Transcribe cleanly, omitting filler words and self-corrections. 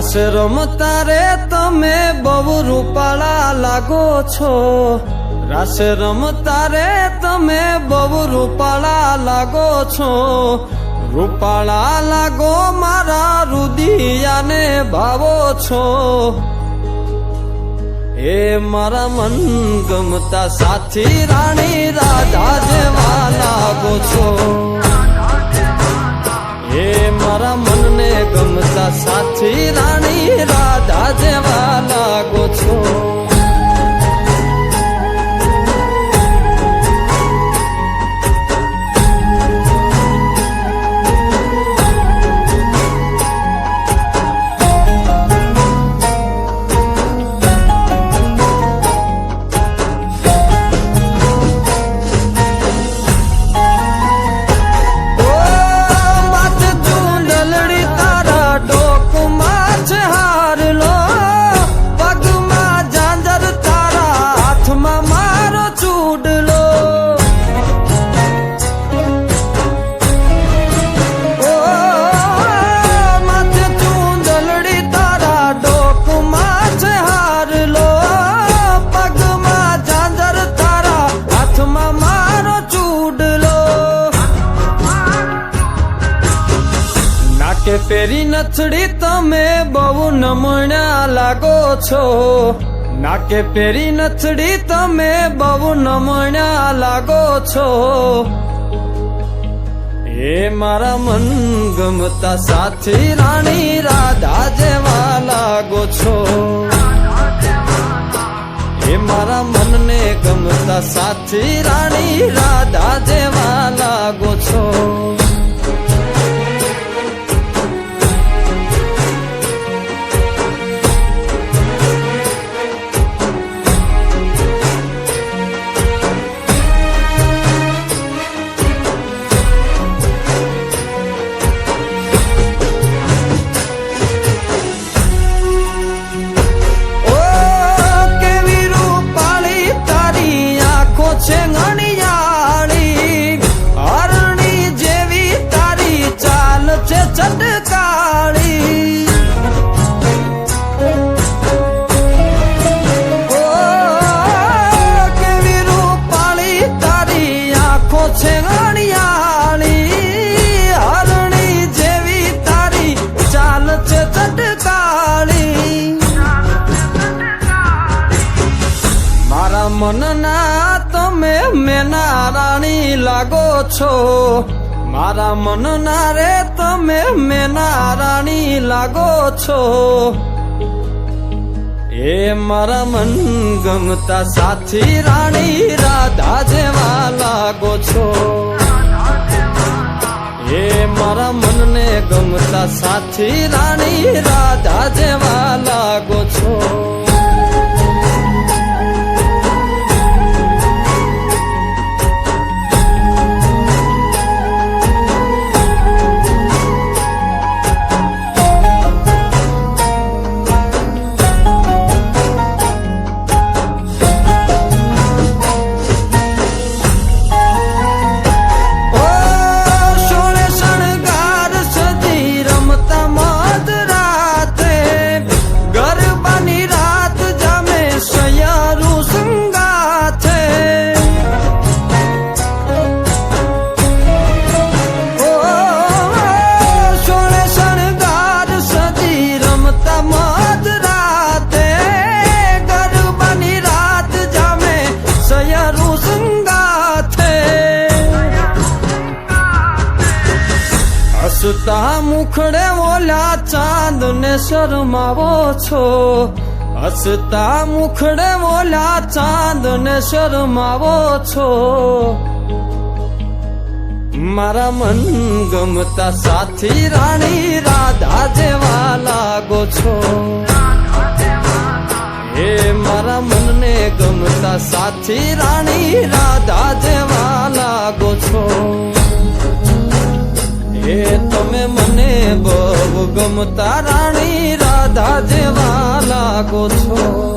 રાસ રમતા રે તમે બહુ રૂપાળા લાગો છો, રાસ રમતા રે તમે બહુ રૂપાળા લાગો છો, રૂપાળા લાગો મારા રુદિયાને ભાવો છો, એ મારા મન ગમતા સાથી રાણી રાધા જેવા લાગો છો, એ મારા મનને ગમતા સાથી રાણી રાધા જેવા લાગો છો. નાકે પેરી નથડી તમે બહુ નમણ્યા લાગો છો, નાકે પેરી નથડી તમે બહુ નમણ્યા લાગો છો, એ મારા મન ગમતા સાથી રાણી રાધા જેવા લાગો છો, એ મારા મનને ગમતા સાથી રાણી રાધા જેવા લાગો છો. મનના તમે મેના રાણી લાગો છો, મારા મનના રે તમે મેના રાણી લાગો છો, એ મારા મન ગમતા સાથી રાણી રાધા જેવા લાગો છો, એ મારા મનને ગમતા સાથી રાણી રાધા જેવા લાગો છો. હસતા મુખડે ઓલા ચાંદ ને શરમાવો છો, હસતા મુખડે ઓલા ચાંદ ને શરમાવો છો, મારા મન ગમતા સાથી રાણી રાધા જેવા લાગો છો, એ મારા મનને ગમતા સાથી રાણી રાધા જેવા લાગો છો, એ તમે મને બહુ ગમતા રાણી રાધા જેવા લાગો છો.